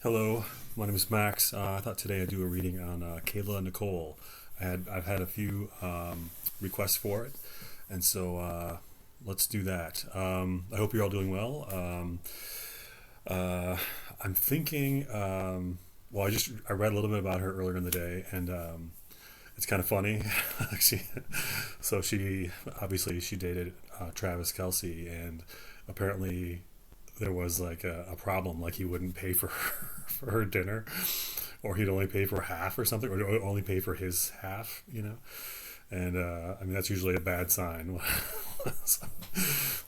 Hello, my name is Max. I thought today I'd do a reading on Kayla Nicole. I've had a few requests for it, and so let's do that. I hope you're all doing well. Uh, I'm thinking. Well, I read a little bit about her earlier in the day, and it's kind of funny. she, so she obviously she dated Travis Kelce, and apparently there was like a problem, like he wouldn't pay for for her dinner, or he'd only pay for half or something, or only pay for his half, And I mean that's usually a bad sign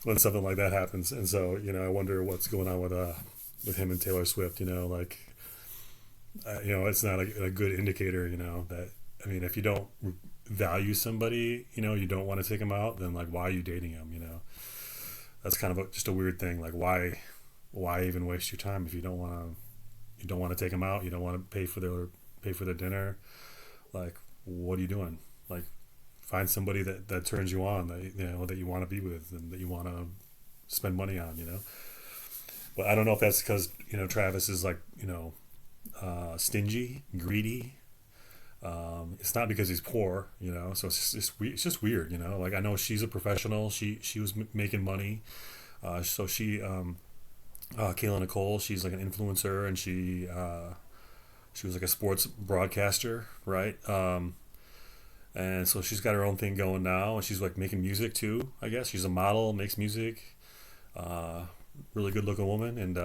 when something like that happens. And so I wonder what's going on with him and Taylor Swift. It's not a good indicator. That I mean, if you don't value somebody, you don't want to take them out, then like why are you dating him? That's kind of just a weird thing. Like why even waste your time if you don't want to take them out, you don't want to pay for their dinner. Like what are you doing? Like find somebody that turns you on, that you want to be with and that you want to spend money on. But I don't know if that's because Travis is like stingy, greedy. It's not because he's poor, so it's just weird. Like I know she's a professional, she was making money. So Kayla Nicole, she's like an influencer, and she was like a sports broadcaster, right? And so she's got her own thing going now, and she's like making music too. I guess she's a model, makes music. Uh, Really good looking woman, and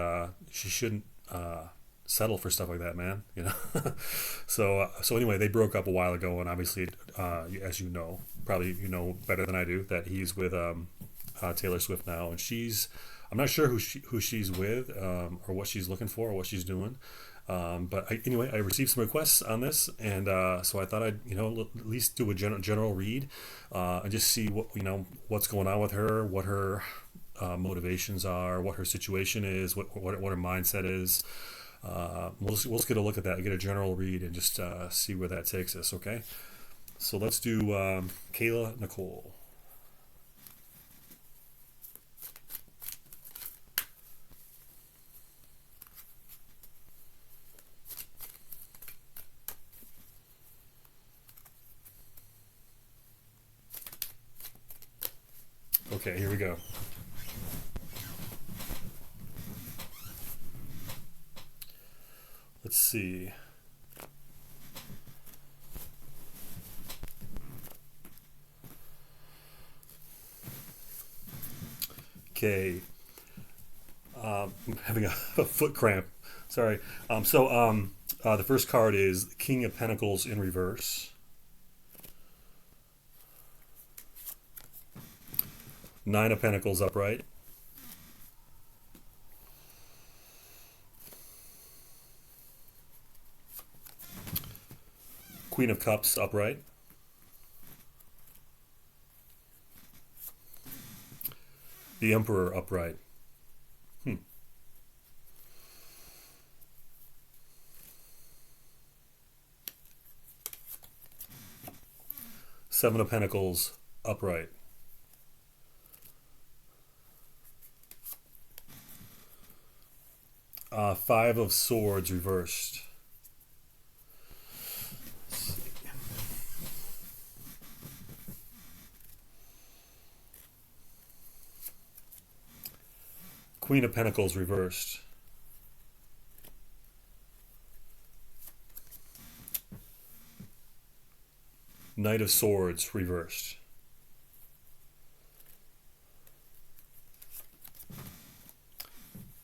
she shouldn't settle for stuff like that, man. So anyway, they broke up a while ago, and obviously, as you know, probably you know better than I do, that he's with Taylor Swift now, and I'm not sure who she's with, or what she's looking for, or what she's doing. Anyway, I received some requests on this, and so I thought I'd at least do a general read, and just see what's going on with her, what her motivations are, what her situation is, what her mindset is. We'll just get a look at that, get a general read, and just see where that takes us. Okay, so let's do Kayla Nicole. Okay, here we go. Let's see. Okay, I'm having a foot cramp. Sorry. The first card is King of Pentacles in reverse, Nine of Pentacles upright, Queen of Cups upright, the Emperor upright. Hmm. Seven of Pentacles upright, Five of Swords reversed, Queen of Pentacles reversed, Knight of Swords reversed,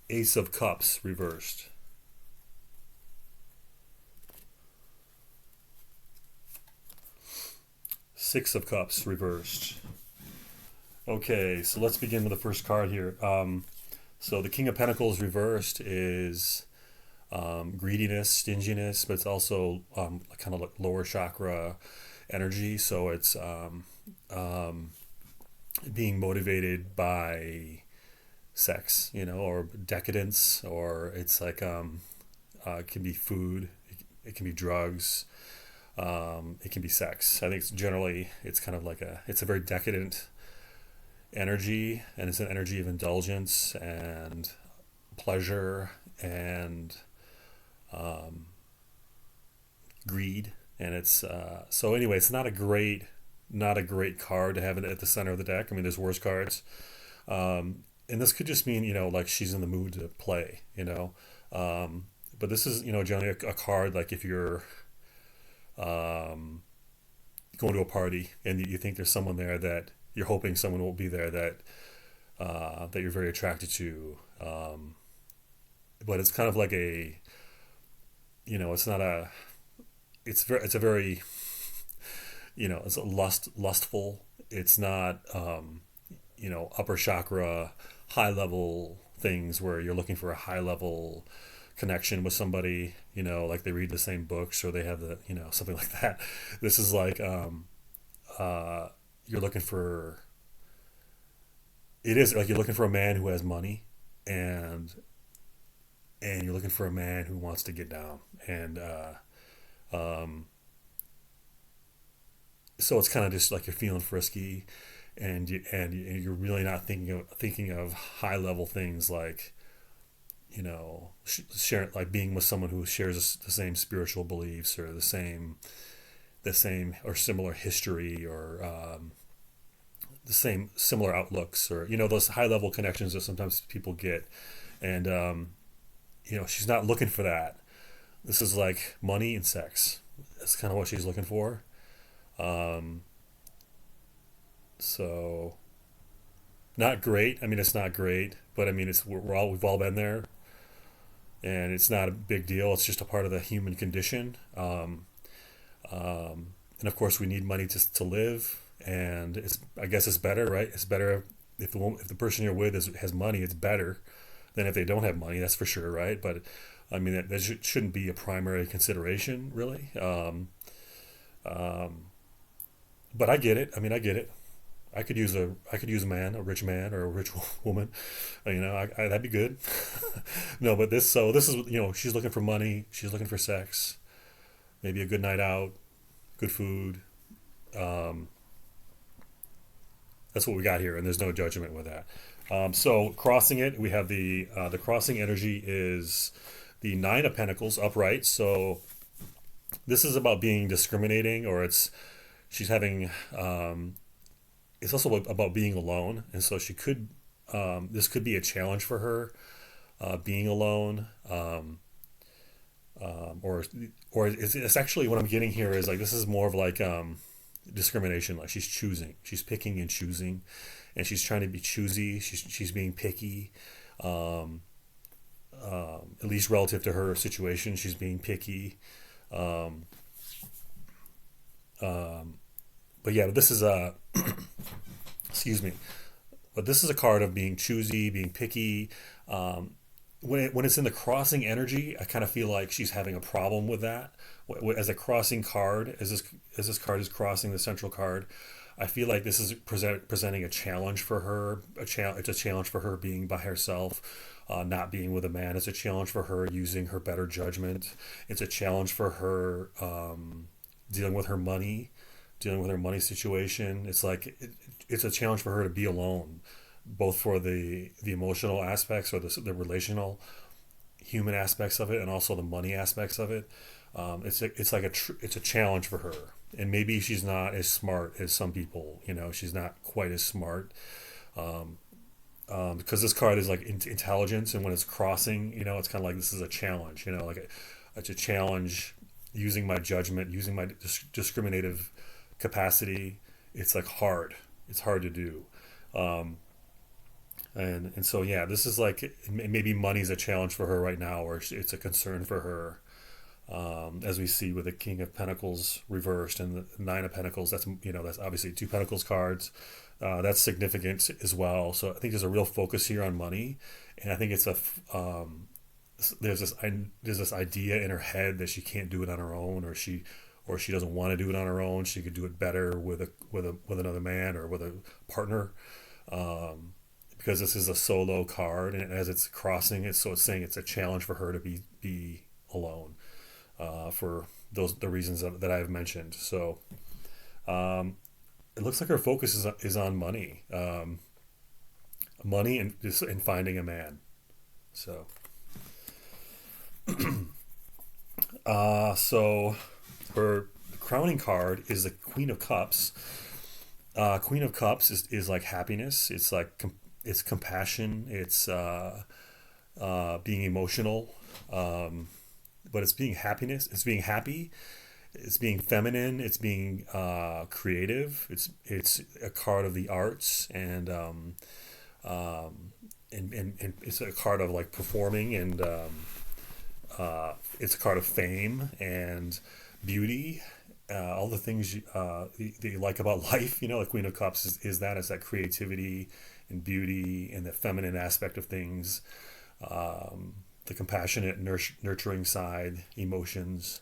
Ace of Cups reversed, Six of Cups reversed. Okay, so let's begin with the first card here. So the King of Pentacles reversed is greediness, stinginess, but it's also kind of like lower chakra energy. So it's being motivated by sex, or decadence, or it's like it can be food, it can be drugs, it can be sex. I think it's kind of like it's a very decadent energy, and it's an energy of indulgence and pleasure and greed, and it's so anyway. It's not a great card to have it at the center of the deck. I mean, there's worse cards, and this could just mean like she's in the mood to play, but this is generally a card like if you're um, going to a party and you think there's someone there that you're hoping someone will be there that you're very attracted to, but it's kind of like it's not a it's a very it's a lustful. It's not upper chakra, high level things where you're looking for a high level connection with somebody. Like they read the same books or they have the something like that. This is like uh, you're looking for. It is like you're looking for a man who has money, and you're looking for a man who wants to get down, and um, so it's kind of just like you're feeling frisky, and you're really not thinking of high level things like share like being with someone who shares the same spiritual beliefs or the same or similar history or the same similar outlooks or those high level connections that sometimes people get, and she's not looking for that. This is like money and sex. That's kind of what she's looking for. Um, so not great. I mean, it's not great, but I mean, we've all been there, and it's not a big deal. It's just a part of the human condition. And of course, we need money to live, and I guess it's better, right? It's better if the person you're with has money. It's better than if they don't have money. That's for sure, right? But I mean, that shouldn't be a primary consideration, really. Um, but I get it. I mean, I get it. I could use a man, a rich man, or a rich woman. That'd be good. No, but this is she's looking for money. She's looking for sex. Maybe a good night out, good food. Um, that's what we got here, and there's no judgment with that. So crossing it, we have the crossing energy is the Nine of Pentacles upright. So this is about being discriminating, or she's having. It's also about being alone, and so she could. This could be a challenge for her, being alone, or it's actually what I'm getting here is like this is more of like discrimination. Like she's picking and choosing, and she's trying to be choosy. She's being picky. Um, at least relative to her situation, she's being picky. Um, um, but yeah, this is a excuse me. But this is a card of being choosy, being picky. Um, when it's in the crossing energy, I kind of feel like she's having a problem with that. As a crossing card, as this card is crossing the central card, I feel like this is presenting a challenge for her. It's a challenge for her being by herself, not being with a man. It's a challenge for her using her better judgment. It's a challenge for her dealing with her money, dealing with her money situation. It's a challenge for her to be alone, both for the emotional aspects or the relational human aspects of it, and also the money aspects of it. It's a challenge for her, and maybe she's not as smart as some people. She's not quite as smart, um, because this card is like intelligence, and when it's crossing, it's kind of like this is a challenge. It's a challenge using my judgment, using my discriminative capacity. It's like hard. It's hard to do. Um, and so yeah, this is like maybe money's a challenge for her right now, or it's a concern for her. As we see with the King of Pentacles reversed and the Nine of Pentacles, that's obviously two Pentacles cards. That's significant as well. So I think there's a real focus here on money, and I think there's this idea in her head that she can't do it on her own, or she doesn't want to do it on her own. She could do it better with another man or with a partner. Um, because this is a solo card, and as it's crossing it, so it's saying it's a challenge for her to be alone, for the reasons that I've mentioned. So um, it looks like her focus is on money, money and finding a man. So So her crowning card is the Queen of Cups. Queen of Cups is like happiness. It's like it's compassion. It's being emotional. Um, but it's being happiness. It's being happy. It's being feminine. It's being creative. It's a card of the arts and it's a card of like performing it's a card of fame and beauty, all the things that you like about life. You know, the Queen of Cups is that it's that creativity and beauty and the feminine aspect of things, the compassionate, nurturing side, emotions.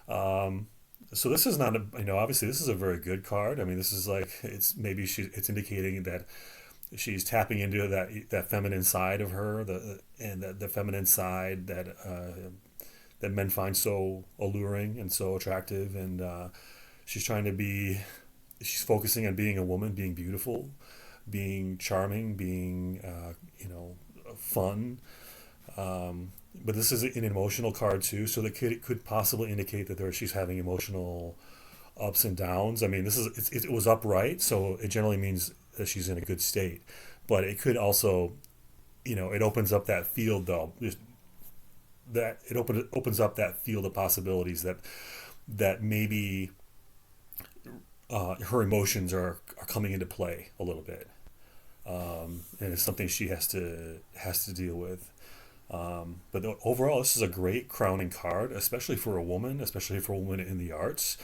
Um, so this is not a, obviously this is a very good card. I mean, this is like it's indicating that she's tapping into that feminine side of her, the feminine side that men find so alluring and so attractive, and she's trying to be she's focusing on being a woman, being beautiful, being charming, being fun. But this is an emotional card too, so that could possibly indicate that she's having emotional ups and downs. I mean, it was upright, so it generally means that she's in a good state. But it could also, it opens up that field though. Just that opens up that field of possibilities that maybe her emotions are coming into play a little bit, and it's something she has to deal with. But overall, this is a great crowning card, especially for a woman in the arts,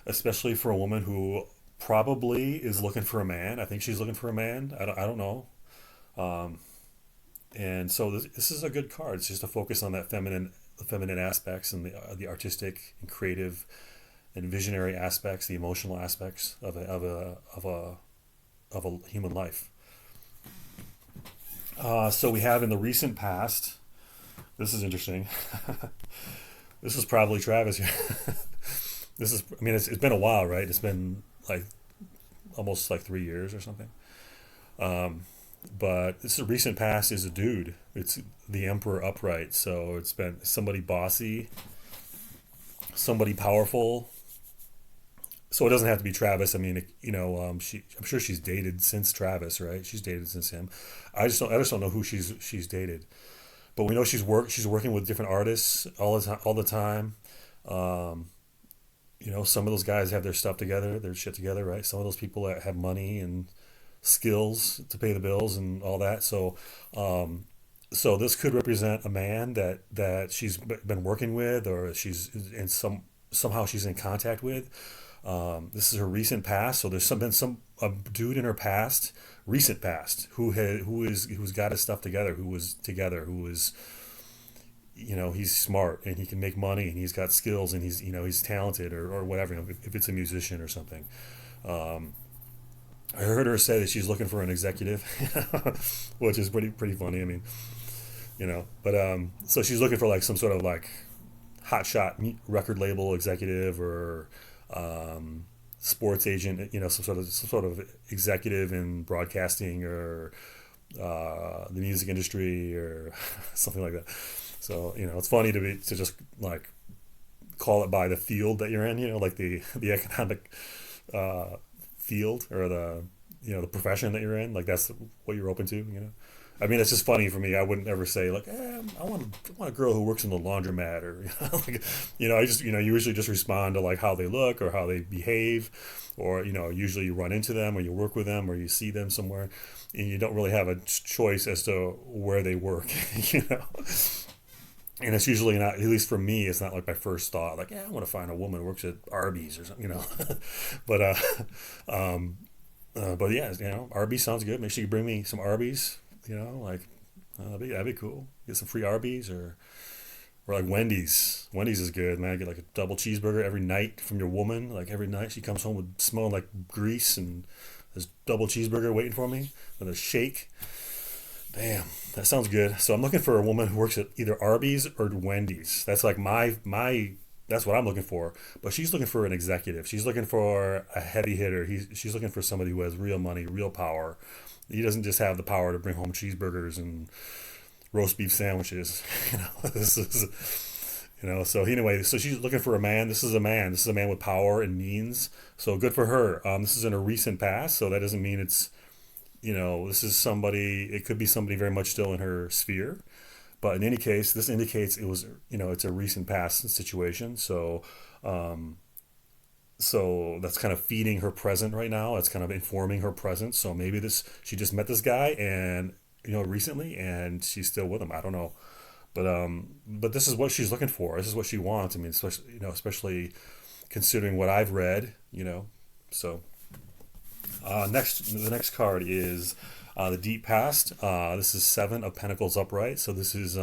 especially for a woman who probably is looking for a man. I think she's looking for a man. I don't know. Um, and so this is a good card. It's just to focus on the feminine aspects and the artistic and creative and visionary aspects, the emotional aspects of a human life. So we have in the recent past. This is interesting. This is probably Travis here. This is. I mean, it's been a while, right? It's been like almost like 3 years or something. Um, but this is recent past is a dude. It's the Emperor upright. So it's been somebody bossy, somebody powerful. So it doesn't have to be Travis. I mean, I'm sure she's dated since Travis, right? She's dated since him. I just don't know who she's dated. But we know she's working with different artists all the time. Um, some of those guys have their stuff together, their shit together, right? Some of those people that have money and skills to pay the bills and all that. Um, so this could represent a man that she's been working with, or she's in somehow she's in contact with. This is her recent past, so been some a dude in her past, recent past, who's got his stuff together, who was he's smart and he can make money and he's got skills and he's talented or whatever. If it's a musician or something. Um, I heard her say that she's looking for an executive, which is pretty funny. I mean, but so she's looking for like some sort of like hotshot record label executive or sports agent, some sort of executive in broadcasting or the music industry or something like that. So it's funny to just like call it by the field that you're in, like the economic uh, field or the profession that you're in, like that's what you're open to. I mean, it's just funny for me. I wouldn't ever say like, I want a girl who works in the laundromat, or like, I just you usually just respond to like how they look or how they behave, or usually you run into them or you work with them or you see them somewhere, and you don't really have a choice as to where they work, you know. And it's usually not, at least for me, it's not like my first thought, like, I want to find a woman who works at Arby's or something. But um, but yeah, Arby's sounds good. Make sure you bring me some Arby's. Like that'd be cool. Get some free Arby's or like Wendy's. Wendy's is good, man. Get like a double cheeseburger every night from your woman. Like every night she comes home with smelling like grease and this double cheeseburger waiting for me with a shake. Damn, that sounds good. So I'm looking for a woman who works at either Arby's or Wendy's. That's like my that's what I'm looking for. But she's looking for an executive. She's looking for a heavy hitter. She's looking for somebody who has real money, real power. He doesn't just have the power to bring home cheeseburgers and roast beef sandwiches. This is So anyway, so she's looking for a man. This is a man. This is a man with power and means. So good for her. This is in a recent past, so that doesn't mean it's, this is somebody. It could be somebody very much still in her sphere. But in any case, this indicates it was, it's a recent past situation. Um, so that's kind of feeding her present right now. It's kind of informing her present. So maybe she just met this guy and, recently, and she's still with him. I don't know. But this is what she's looking for. This is what she wants. I mean, especially considering what I've read. So the next card is the Deep Past. This is Seven of Pentacles upright. So this is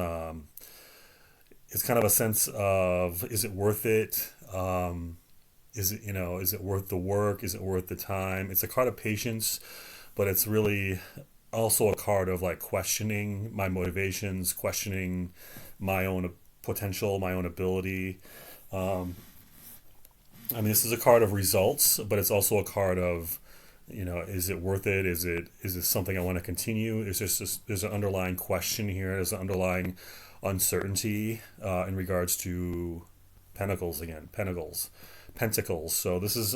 it's kind of a sense of, is it worth it? Is it worth the work? Is it worth the time? It's a card of patience, but it's really also a card of like questioning my motivations, questioning my own potential, my own ability. Um, I mean, this is a card of results, but it's also a card of, is it worth it? Is it something I want to continue? There's an underlying question here. There's an underlying uncertainty in regards to pentacles again, pentacles. So this is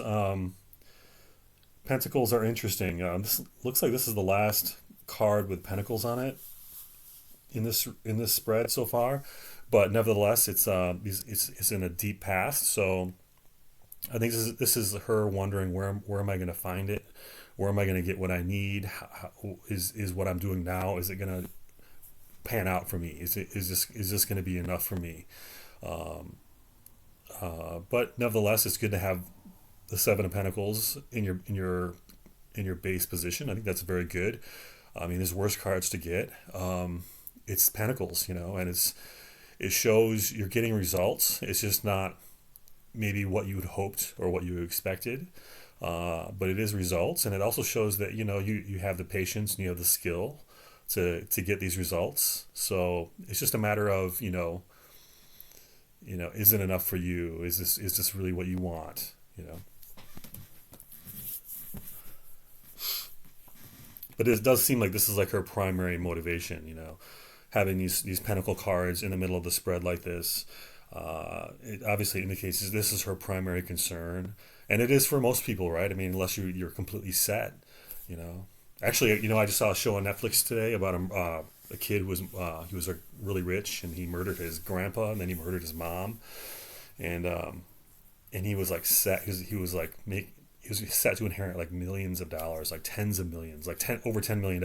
pentacles are interesting. This looks like this is the last card with pentacles on it in this spread so far, but nevertheless, it's in a deep past. So I think this is her wondering where am I going to find it? Where am I going to get what I need? Is what I'm doing now? Is it going to pan out for me? Is this going to be enough for me? Um, but nevertheless, it's good to have the Seven of Pentacles in your base position. I think that's very good. I mean, there's worse cards to get. It's Pentacles, and it shows you're getting results. It's just not maybe what you had hoped or what you expected, but it is results, and it also shows that you have the patience and you have the skill to get these results. So it's just a matter of is it enough for you? Is this really what you want? But it does seem like this is like her primary motivation. Having these pentacle cards in the middle of the spread like this. It obviously indicates this is her primary concern, and it is for most people, right? I mean, unless you're completely set, you know. Actually, I just saw a show on Netflix today about a kid who was he was really rich, and he murdered his grandpa, and then he murdered his mom, and he was like set. He was set to inherit like millions of dollars, like tens of millions, like over $10 million,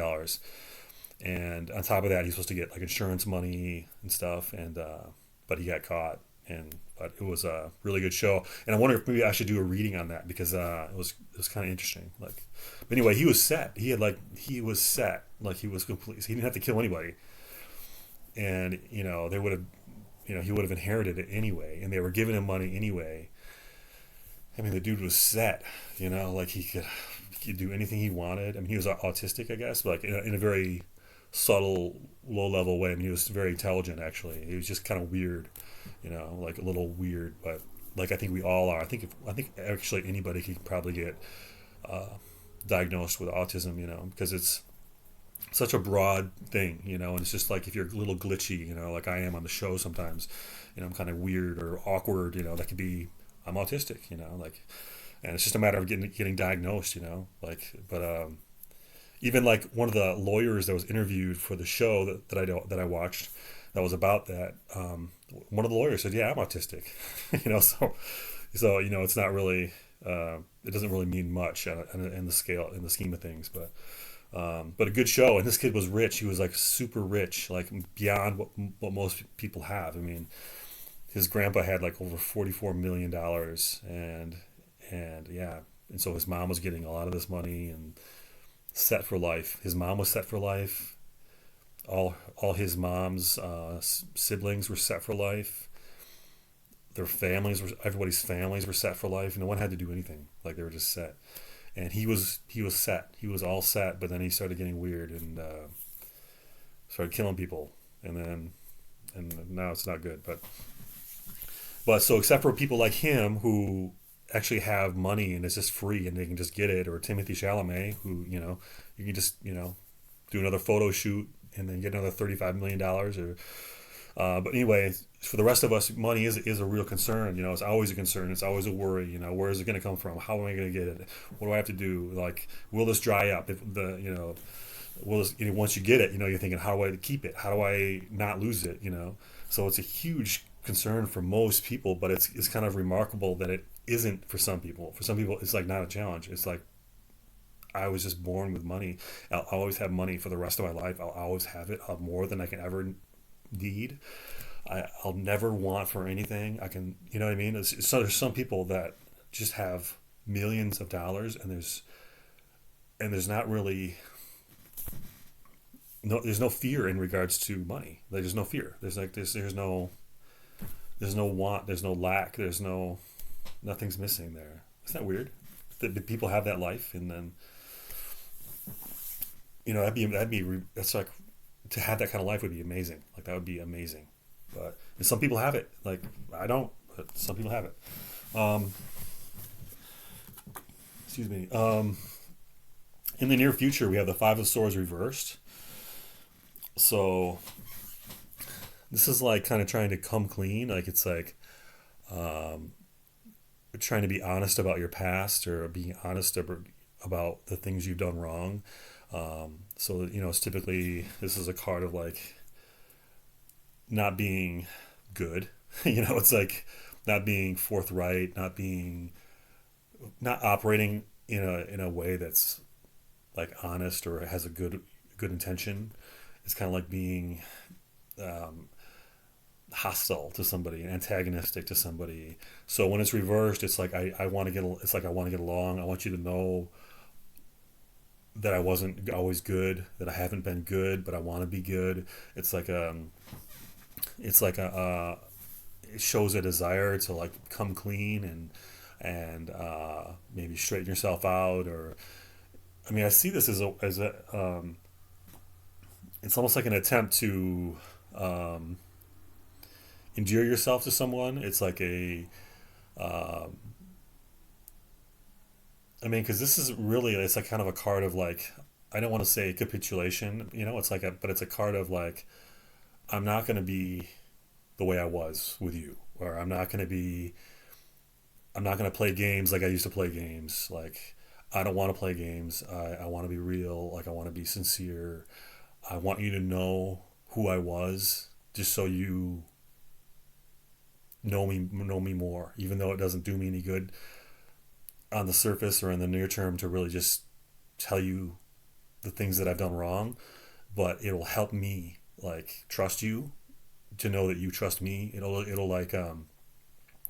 and on top of that, he's supposed to get like insurance money and stuff, and but he got caught. But it was a really good show, and I wonder if maybe I should do a reading on that because it was kind of interesting. Like, but anyway, he was set. He was set. Like he was complete. He didn't have to kill anybody, and they would have, he would have inherited it anyway, and they were giving him money anyway. I mean, the dude was set. Like he could do anything he wanted. I mean, he was autistic, I guess, but like in a very subtle, low level way. I mean, he was very intelligent actually. He was just kind of weird, like a little weird. But like I think we all are. I think actually anybody could probably get uh, diagnosed with autism, because it's such a broad thing, and it's just like if you're a little glitchy, like I am on the show sometimes, I'm kind of weird or awkward, that could be I'm autistic, like, and it's just a matter of getting diagnosed, like, but even like one of the lawyers that was interviewed for the show that I watched that was about that, one of the lawyers said, "Yeah, I'm autistic," so it's not really it doesn't really mean much in the scheme of things, but a good show. And this kid was rich. He was like super rich, like beyond what most people have. I mean, his grandpa had like over $44 million, and yeah, and so his mom was getting a lot of this money and set for life. His mom was set for life. All his mom's siblings were set for life. Everybody's families were set for life. No one had to do anything. Like they were just set. And he was set. He was all set. But then he started getting weird and started killing people. And now it's not good. But so except for people like him who actually have money and it's just free and they can just get it, or Timothy Chalamet, who you can just do another photo shoot and then get another $35 million, or But anyway, for the rest of us, money is a real concern. You know, it's always a concern. It's always a worry. You know, where is it going to come from? How am I going to get it? What do I have to do? Like, will this dry up? If the you know, will this, you know, once you get it, you know, you're thinking, how do I keep it? How do I not lose it? You know, so it's a huge concern for most people, but it's kind of remarkable that it isn't for some people. For some people, it's like not a challenge. It's like I was just born with money. I'll always have money for the rest of my life. I'll always have it. I'll have more than I can ever need. I'll never want for anything. I can, you know what I mean? So there's some people that just have millions of dollars, and there's not really there's no fear in regards to money. Like, there's no fear. There's no want. There's no lack. There's no nothing's missing there. Isn't that weird? That people have that life, and then you know that's like to have that kind of life would be amazing. Like that would be amazing. But and some people have it. Like I don't, but some people have it. Um, excuse me. In the near future, we have the Five of Swords reversed. So this is like kind of trying to come clean. Like it's like um, trying to be honest about your past or being honest about the things you've done wrong. So you know, it's typically this is a card of like not being good. You know, it's like not being forthright, not operating in a way that's like honest or has a good intention. It's kind of like being um, hostile to somebody, antagonistic to somebody. So when it's reversed, it's like I want to get. It's like I want to get along. I want you to know that I wasn't always good, that I haven't been good, but I want to be good. It's like it's like it shows a desire to like come clean and maybe straighten yourself out. Or I mean, I see this as a it's almost like an attempt to um, endear yourself to someone. It's like a um, I mean, because this is really it's like kind of a card of like I don't want to say capitulation. You know, it's like but it's a card of like I'm not going to be the way I was with you, or I'm not going to play games like I used to play games. Like I don't want to play games. I want to be real. Like I want to be sincere. I want you to know who I was, just so you know me more, even though it doesn't do me any good on the surface or in the near term to really just tell you the things that I've done wrong. But it'll help me like trust you to know that you trust me. It'll like you know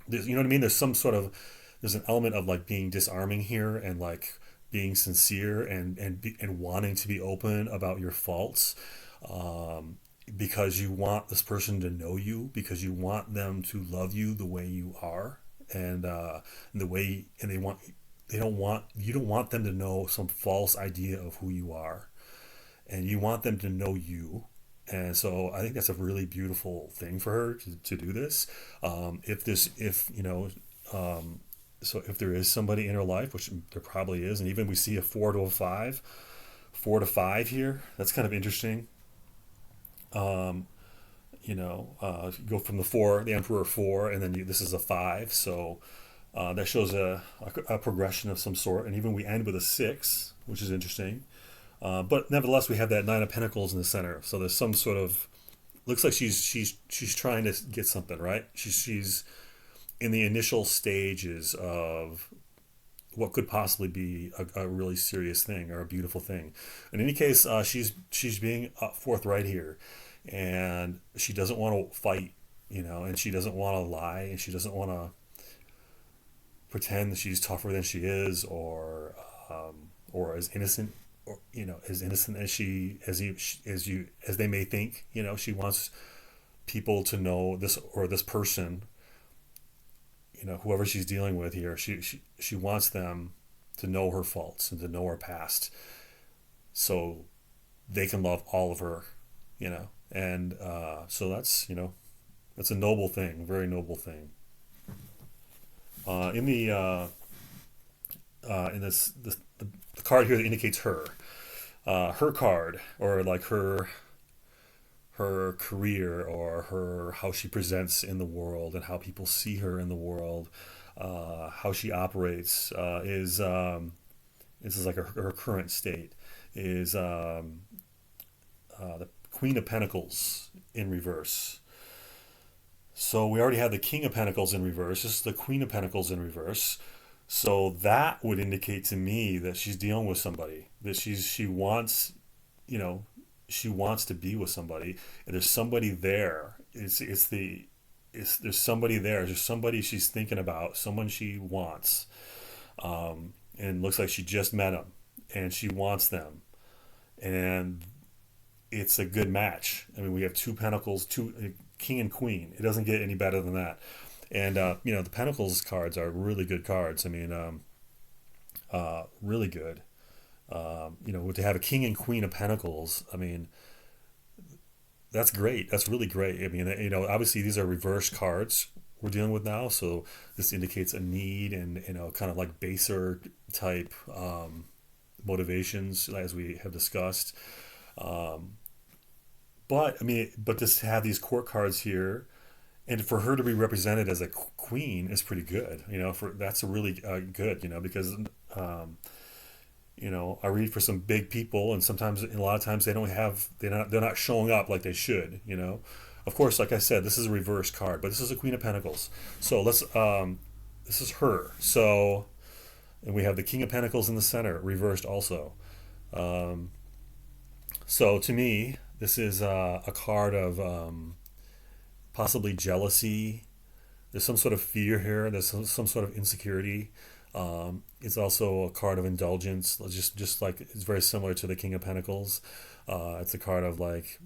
what I mean. There's an element of like being disarming here and like being sincere and wanting to be open about your faults, um, because you want this person to know you, because you want them to love you the way you are, and the way and they don't want you don't want them to know some false idea of who you are, and you want them to know you. And so I think that's a really beautiful thing for her to do this. If you know, um, so if there is somebody in her life, which there probably is, and even we see a 4 to 5, 4 to 5 here, that's kind of interesting. Um, you know, you go from the four, the Emperor four, and then this is a five, so that shows a progression of some sort. And even we end with a six, which is interesting. But nevertheless, we have that Nine of Pentacles in the center. So there's some sort of looks like she's trying to get something right. She's in the initial stages of what could possibly be a really serious thing or a beautiful thing. In any case, she's being forthright here, and she doesn't want to fight, you know, and she doesn't want to lie, and she doesn't want to pretend that she's tougher than she is, or as innocent, or you know, as innocent as as they may think. You know, she wants people to know this, or this person, you know, whoever she's dealing with here, she wants them to know her faults and to know her past, so they can love all of her, you know. And so that's, you know, that's a noble thing, a very noble thing. In the in this the card here that indicates her, her card, or like her career or her how she presents in the world and how people see her in the world, how she operates is this is like her current state is the Queen of Pentacles in reverse. So we already had the King of Pentacles in reverse. This is the Queen of Pentacles in reverse. So that would indicate to me that she's dealing with somebody. That she wants, you know, she wants to be with somebody. And there's somebody there. There's somebody there. There's somebody she's thinking about. Someone she wants. And it looks like she just met them, and she wants them. And it's a good match. I mean, we have two Pentacles, two King and Queen. It doesn't get any better than that. And the Pentacles cards are really good cards. I mean, really good. To have a King and Queen of Pentacles, I mean, that's great. That's really great. I mean, obviously these are reverse cards we're dealing with now, so this indicates a need and kind of like baser type motivations as we have discussed. But I mean, but to have these court cards here, and for her to be represented as a queen is pretty good. For that's a really good. Because I read for some big people, and sometimes, a lot of times, they're not showing up like they should. Of course, like I said, this is a reverse card, but this is a Queen of Pentacles. So this is her. So, and we have the King of Pentacles in the center, reversed also. Um, so to me, this is a card of possibly jealousy. There's some sort of fear here. There's some sort of insecurity. It's also a card of indulgence, just like it's very similar to the King of Pentacles. It's a card of like,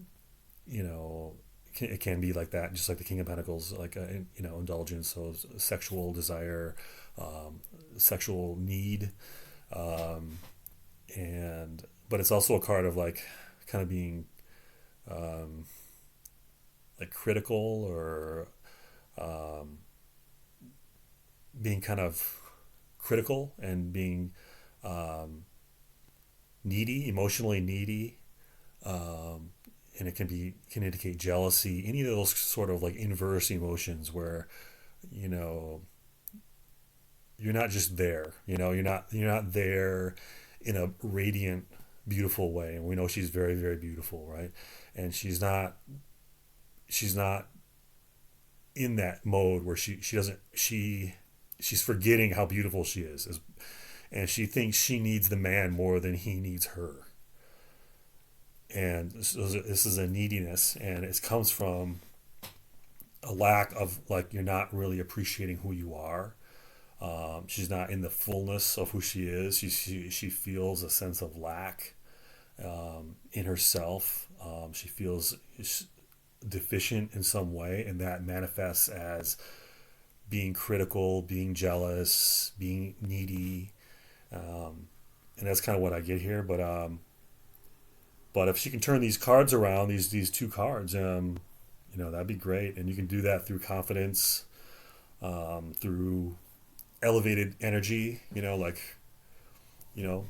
it can be like that, just like the King of Pentacles, like indulgence, so sexual desire, sexual need, um, and but it's also a card of like kind of being um, like critical or um, being kind of critical and being um, needy, emotionally needy, um, and it can indicate jealousy. Any of those sort of like inverse emotions where you know you're not just there. You're not there in a radiant, beautiful way. And we know she's very, very beautiful, right? And she's not in that mode where she doesn't she's forgetting how beautiful she is, and she thinks she needs the man more than he needs her. And so this is a neediness, and it comes from a lack of, like, you're not really appreciating who you are. She's not in the fullness of who she is. She feels a sense of lack in herself. She feels deficient in some way, and that manifests as being critical, being jealous, being needy, and that's kind of what I get here. But if she can turn these cards around, these two cards, that'd be great. And you can do that through confidence, through elevated energy. Like you know,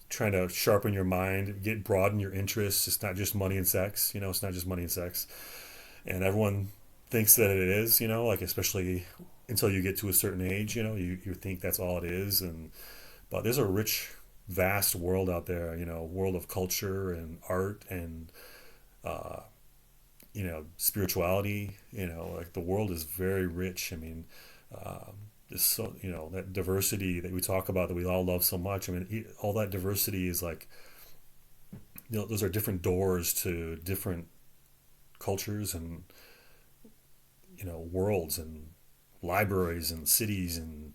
trying to sharpen your mind, broaden your interests. It's not just money and sex. It's not just money and sex. And everyone thinks that it is. Like, especially until you get to a certain age. You think that's all it is, but there's a rich, vast world out there. World of culture and art and uh, spirituality. Like, the world is very rich. I mean, this, so that diversity that we talk about, that we all love so much. I mean, all that diversity is like, those are different doors to different cultures and worlds and libraries and cities and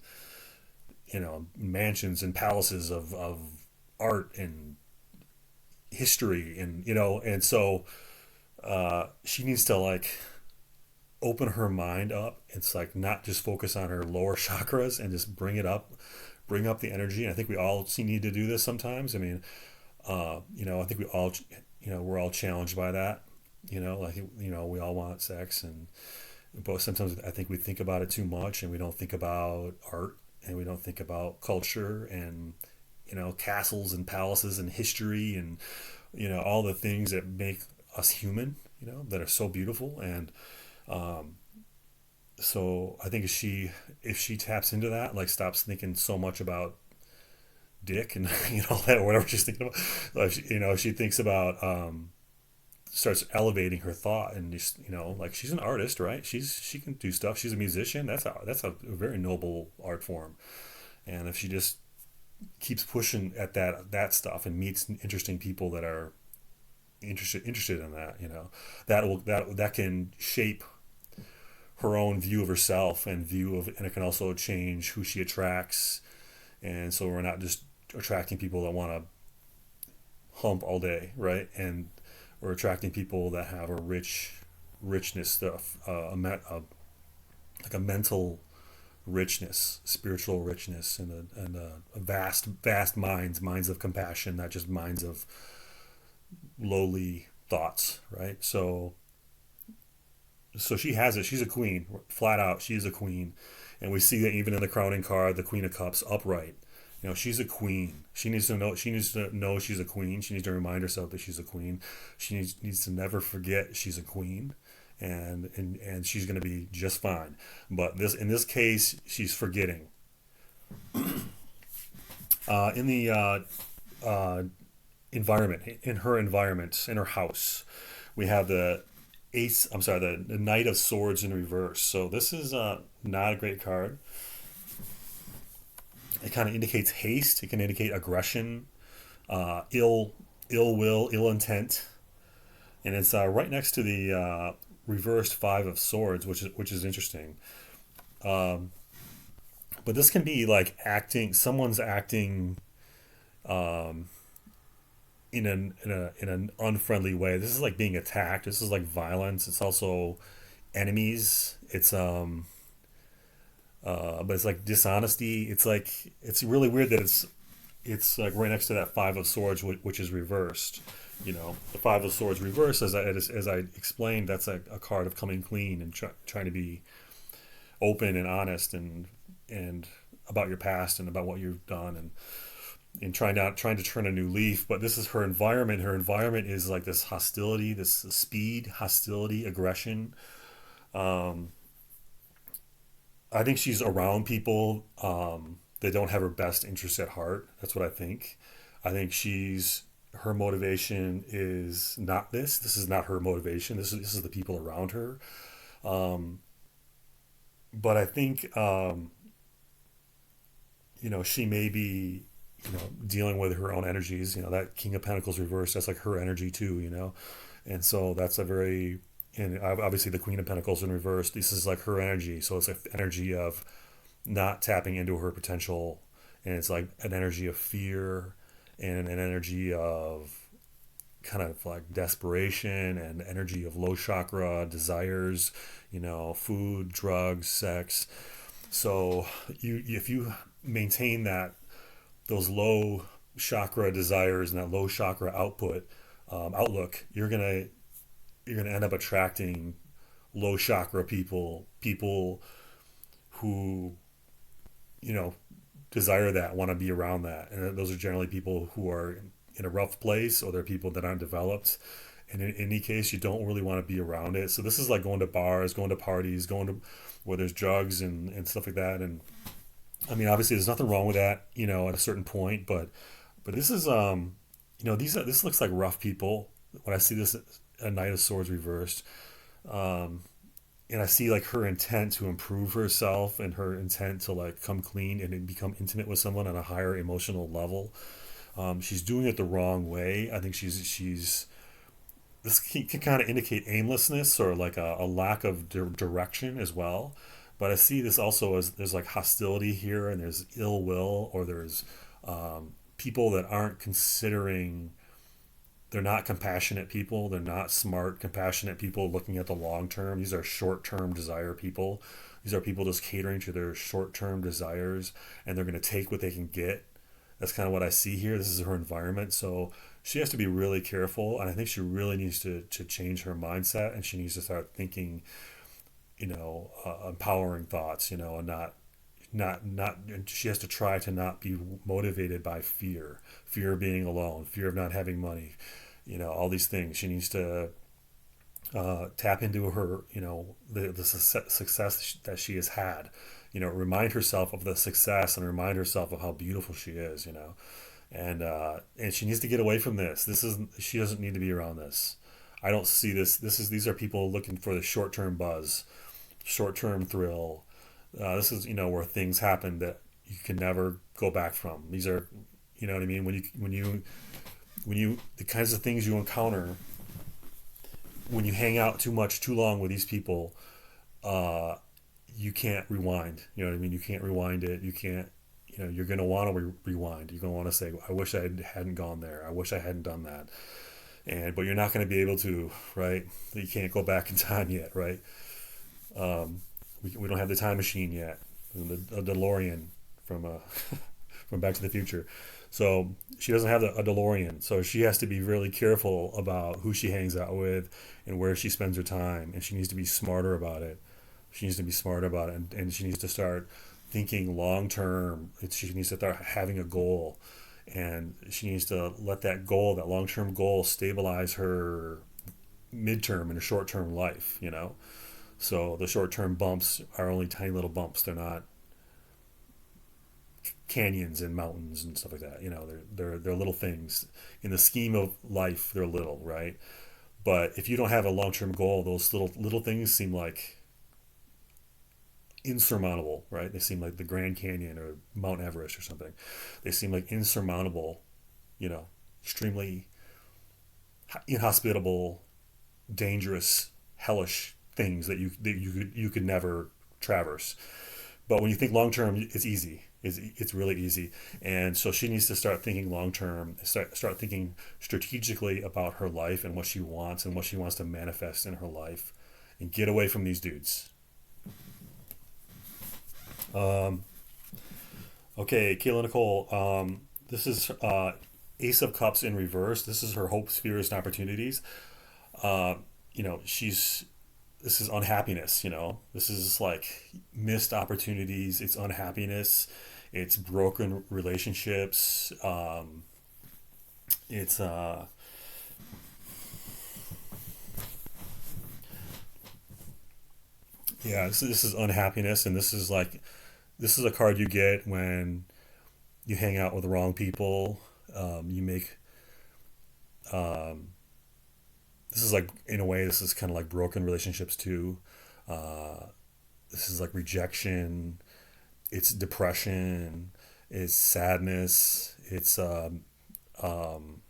mansions and palaces of art and history, and so she needs to, like, open her mind up. It's like, not just focus on her lower chakras and just bring up the energy. And I think we all need to do this sometimes. I mean, I think we all, we're all challenged by that. Like, we all want sex, but sometimes I think we think about it too much, and we don't think about art, and we don't think about culture and castles and palaces and history and all the things that make us human. that are so beautiful. And so I think if she taps into that, like stops thinking so much about dick and that or whatever she's thinking about, like, if she thinks about starts elevating her thought and just like she's an artist, right? She can do stuff. She's a musician. That's a very noble art form. And if she just keeps pushing at that stuff and meets interesting people that are interested in that, that can shape her own view of herself and it can also change who she attracts. And so we're not just attracting people that want to hump all day, right? And we're attracting people that have a richness stuff, like a mental richness, spiritual richness, and a vast minds of compassion, not just minds of lowly thoughts, right? So she has it. She's a queen, flat out. She's a queen, and we see that even in the crowning card, the Queen of Cups upright. She's a queen. She needs to know. She needs to know she's a queen. She needs to remind herself that she's a queen. She needs to never forget she's a queen, and she's going to be just fine. But in this case, she's forgetting. In the environment, in her house, we have the ace. I'm sorry, the Knight of Swords in reverse. So this is not a great card. It kind of indicates haste. It can indicate aggression, ill ill will, ill intent, and it's right next to the reversed Five of Swords, which is interesting. Um, but this can be like acting. Someone's acting um, in an unfriendly way. This is like being attacked. This is like violence. It's also enemies. But it's like dishonesty. It's really weird that it's like right next to that Five of Swords, which is reversed. The Five of Swords reversed, as I explained, that's a card of coming clean and trying to be open and honest and about your past and about what you've done and trying to turn a new leaf. But this is her environment. Her environment is like this hostility, this speed, hostility, aggression. Um, I think she's around people that don't have her best interests at heart. That's what I think. I think her motivation is not this. This is not her motivation. This is the people around her. Um, but I think she may be dealing with her own energies. That King of Pentacles reversed. That's like her energy too. And so that's a very and obviously the Queen of Pentacles in reverse. This is like her energy. So it's like energy of not tapping into her potential, and it's like an energy of fear and an energy of kind of like desperation and energy of low chakra desires, food, drugs, sex. So if you maintain those low chakra desires and that low chakra outlook, you're gonna end up attracting low chakra people who you know desire that, want to be around that, and those are generally people who are in a rough place, or they're people that aren't developed. And in any case, you don't really want to be around it. So this is like going to bars, going to parties, going to where there's drugs and stuff like that. And I mean, obviously, there's nothing wrong with that, at a certain point. But this is this looks like rough people. When I see this, a Knight of Swords reversed, um, and I see like her intent to improve herself and her intent to like come clean and become intimate with someone on a higher emotional level. She's doing it the wrong way. I think she's this can kind of indicate aimlessness or like a lack of direction as well. But I see this also as there's like hostility here, and there's ill will, or there's people that aren't considering. They're not compassionate people. They're not smart, compassionate people looking at the long term. These are short term desire people. These are people just catering to their short term desires, and they're going to take what they can get. That's kind of what I see here. This is her environment. So she has to be really careful. And I think she really needs to change her mindset, and she needs to start thinking, empowering thoughts, and not, and she has to try to not be motivated by fear of being alone, fear of not having money, all these things. She needs to tap into her, the success that she has had, remind herself of the success and remind herself of how beautiful she is, and she needs to get away from this. She doesn't need to be around this. I don't see this. These are people looking for the short term buzz, short term thrill. This is where things happen that you can never go back from. These are, what I mean, when you the kinds of things you encounter when you hang out too much too long with these people. You can't rewind. You know what I mean? You can't rewind it. You can't. You're going to want to rewind. You're going to want to say, "I wish I hadn't gone there. I wish I hadn't done that." But you're not going to be able to, right? You can't go back in time yet, right? We don't have the time machine yet, a DeLorean from from Back to the Future. So she doesn't have a DeLorean. So she has to be really careful about who she hangs out with and where she spends her time, and she needs to be smarter about it. She needs to be smart about it, and she needs to start thinking long term. She needs to start having a goal, and she needs to let that long term goal, stabilize her midterm and her short term life. So the short term bumps are only tiny little bumps. They're not canyons and mountains and stuff like that. They're little things in the scheme of life. They're little, right? But if you don't have a long term goal, those little things seem like insurmountable, right? They seem like the Grand Canyon or Mount Everest or something. They seem like insurmountable, extremely inhospitable, dangerous, hellish things that you could never traverse. But when you think long term, it's easy. It's really easy. And so she needs to start thinking long term, start thinking strategically about her life and what she wants to manifest in her life, and get away from these dudes. Um, okay, Kayla Nicole. This is Ace of Cups in reverse. This is her hopes, fears, and opportunities. Uh, she's this is unhappiness. This is like missed opportunities. It's unhappiness. It's broken relationships. It's Yeah. This is unhappiness, and this is a card you get when you hang out with the wrong people. You make um, This is like, in a way, this is kind of like broken relationships too. Uh, this is like rejection. It's depression. It's sadness. Um,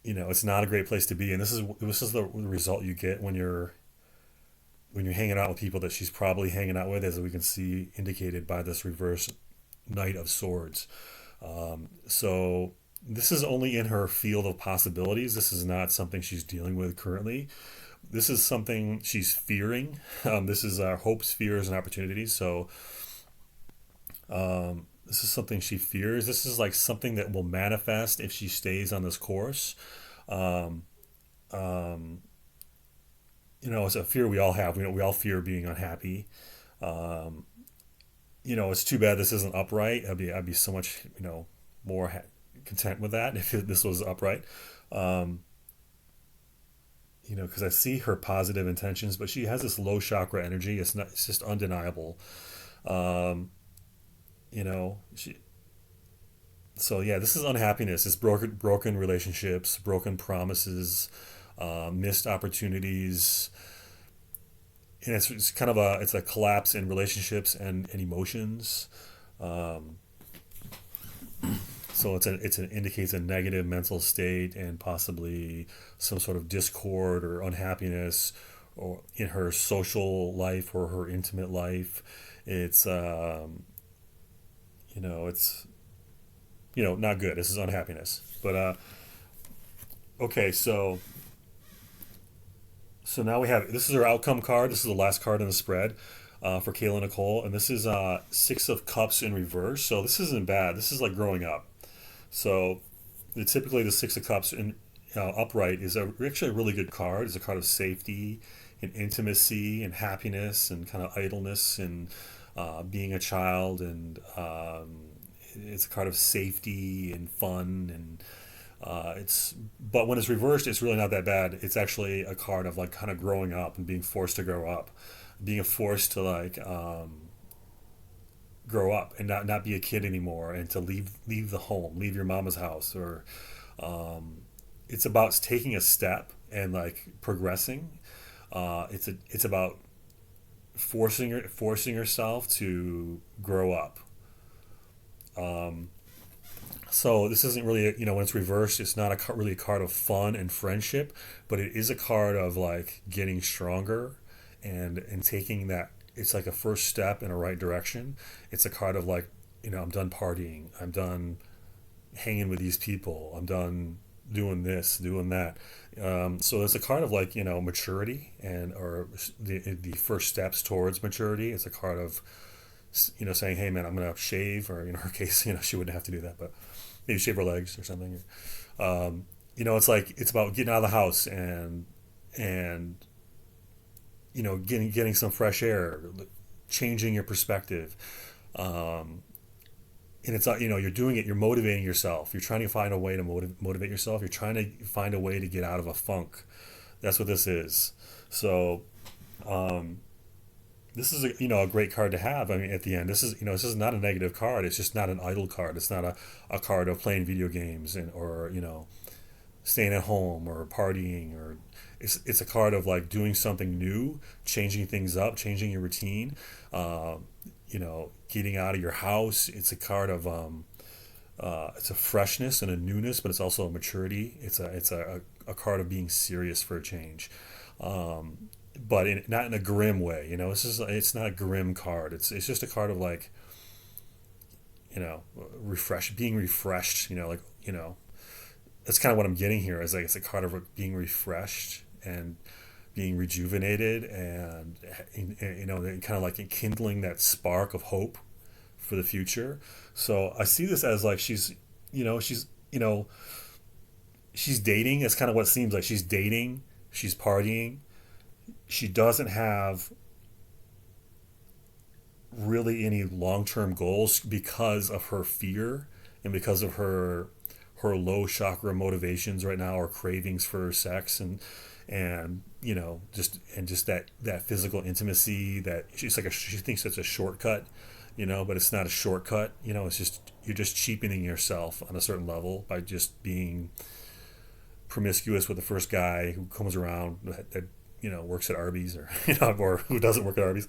it's not a great place to be, and this is the result you get when you're hanging out with people that she's probably hanging out with, as we can see indicated by this reverse Knight of Swords. So this is only in her field of possibilities. This is not something she's dealing with currently. This is something she's fearing. This is hopes, fears, and opportunities. So this is something she fears. This is like something that will manifest if she stays on this course. Um, um, it's a fear we all have. We all fear being unhappy. Um, it's too bad this isn't upright. I'd be so much more content with that if this was upright. Um, because I see her positive intentions, but she has this low chakra energy. It's just undeniable. Um, she. So yeah, this is unhappiness. It's broken relationships, broken promises, missed opportunities, and it's kind of a collapse in relationships and emotions. Um, so indicates a negative mental state and possibly some sort of discord or unhappiness, or in her social life or her intimate life. It's it's not good. This is unhappiness. But okay, so now we have, this is our outcome card. This is the last card in the spread for Kayla Nicole, and this is Six of Cups in reverse. So this isn't bad. This is like growing up. So typically the Six of Cups in upright is actually a really good card. It's a card of safety and intimacy and happiness and kind of idleness and being a child, and it's a card of safety and fun, It's but when it's reversed, it's really not that bad. It's actually a card of like kind of growing up and being forced to grow up, being forced to like grow up and not be a kid anymore, and to leave the home, leave your mama's house, or it's about taking a step and like progressing. It's about forcing yourself to grow up. So this isn't really, when it's reversed, it's not really a card of fun and friendship, but it is a card of like getting stronger and taking that. It's like a first step in a right direction. It's a card of like, I'm done partying. I'm done hanging with these people. I'm done doing this, doing that. So it's a card of like, maturity and or the first steps towards maturity. It's a card of saying, hey man, I'm gonna shave, or in her case, she wouldn't have to do that, but maybe shave her legs or something. It's like it's about getting out of the house and getting some fresh air, changing your perspective. And it's you're doing it, you're motivating yourself, you're trying to find a way to motivate yourself, you're trying to find a way to get out of a funk. That's what this is. So this is a great card to have. I mean, at the end, this is not a negative card. It's just not an idle card. It's not a card of playing video games and or staying at home or partying, or it's a card of like doing something new, changing things up, changing your routine. Getting out of your house. It's a card of it's a freshness and a newness, but it's also a maturity. It's a card of being serious for a change. But not in a grim way. It's not a grim card. It's just a card of like being refreshed. That's kind of what I'm getting here. Is like it's a card of being refreshed and being rejuvenated, and kind of like enkindling that spark of hope for the future. So I see this as like she's dating. It's kind of what it seems like. She's dating. She's partying. She doesn't have really any long-term goals because of her fear and because of her low chakra motivations right now, or cravings for sex, and just that physical intimacy, that she thinks it's a shortcut, but it's not a shortcut. It's just you're just cheapening yourself on a certain level by just being promiscuous with the first guy who comes around that works at Arby's, or or who doesn't work at Arby's.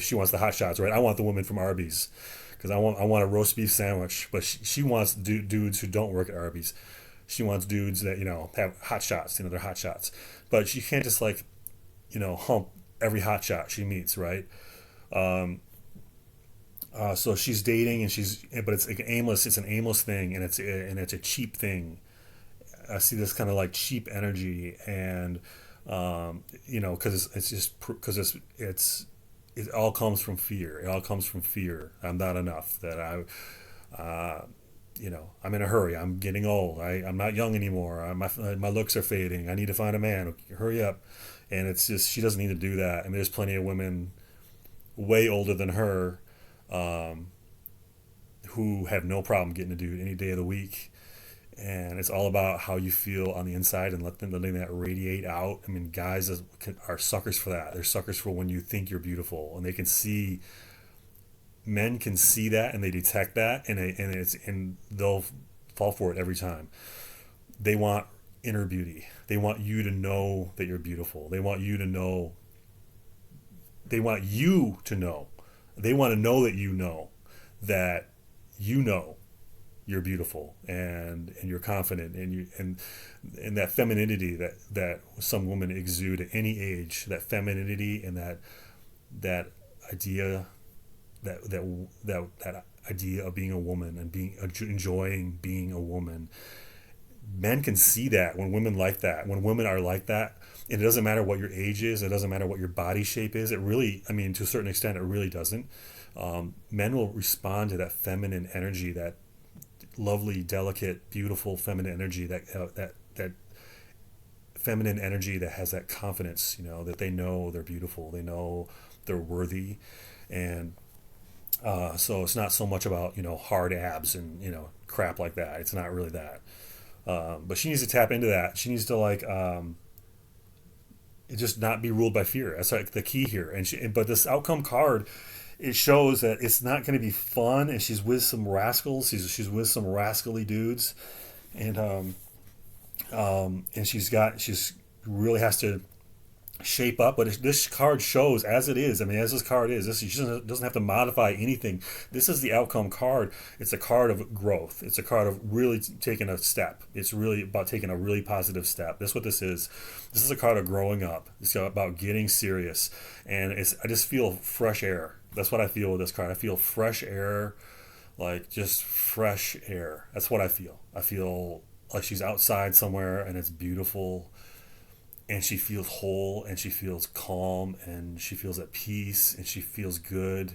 She wants the hot shots, right? I want the woman from Arby's because I want a roast beef sandwich, but she wants dudes who don't work at Arby's. She wants dudes that have hot shots. They're hot shots, but she can't just like hump every hot shot she meets, right? So she's dating, but it's like aimless. It's an aimless thing, and it's a cheap thing. I see this kind of like cheap energy, and because it's just because it all comes from fear. It all comes from fear. I'm not enough. That I'm in a hurry. I'm getting old. I'm not young anymore. My looks are fading. I need to find a man. Hurry up. And it's just, she doesn't need to do that. And there's plenty of women way older than her um, who have no problem getting a dude any day of the week. And it's all about how you feel on the inside and letting that radiate out. I mean, guys are suckers for that. They're suckers for when you think you're beautiful, and they can see, men can see that, and they detect that, and they'll fall for it every time. They want inner beauty. They want you to know that you're beautiful. They want you to know. They want you to know. They want to know that that you know you're beautiful, and you're confident, and that femininity that some women exude at any age, that femininity and that idea that idea of being a woman and enjoying being a woman. Men can see that when women like that, when women are like that. And it doesn't matter what your age is, it doesn't matter what your body shape is. It really, I mean, to a certain extent, it really doesn't. Men will respond to that feminine energy, that lovely, delicate, beautiful feminine energy, that feminine energy that has that confidence. That they know they're beautiful, they know they're worthy, and So it's not so much about hard abs and crap like that. It's not really that. But she needs to tap into that. She needs to like just not be ruled by fear. That's like the key here. But this outcome card, it shows that it's not going to be fun. And she's with some rascals. She's with some rascally dudes, and and she's really has to shape up. But this card shows as it is. I mean, as this card is, this she doesn't have to modify anything. This is the outcome card. It's a card of growth. It's a card of really taking a step. It's really about taking a really positive step. That's what this is. This is a card of growing up. It's about getting serious, and I just feel fresh air. That's what I feel with this card. I feel fresh air, like just fresh air. That's what I feel. I feel like she's outside somewhere and it's beautiful, and she feels whole, and she feels calm, and she feels at peace, and she feels good,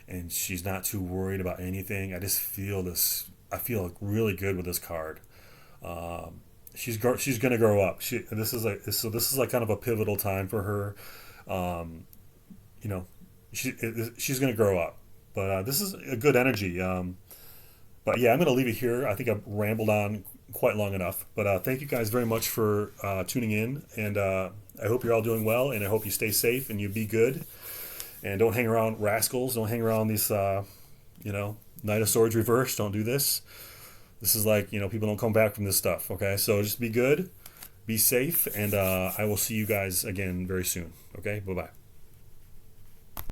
and she's not too worried about anything. I just feel this. I feel really good with this card. She's gonna grow up. This is like kind of a pivotal time for her. Um, you know, she's gonna grow up. But this is a good energy. But yeah, I'm gonna leave it here. I think I've rambled on quite long enough. But thank you guys very much for tuning in, and I hope you're all doing well, and I hope you stay safe and you be good, and don't hang around rascals. Don't hang around these, Knight of Swords reverse. Don't do this. This is like, people don't come back from this stuff. Okay, so just be good, be safe, and I will see you guys again very soon. Okay, bye bye.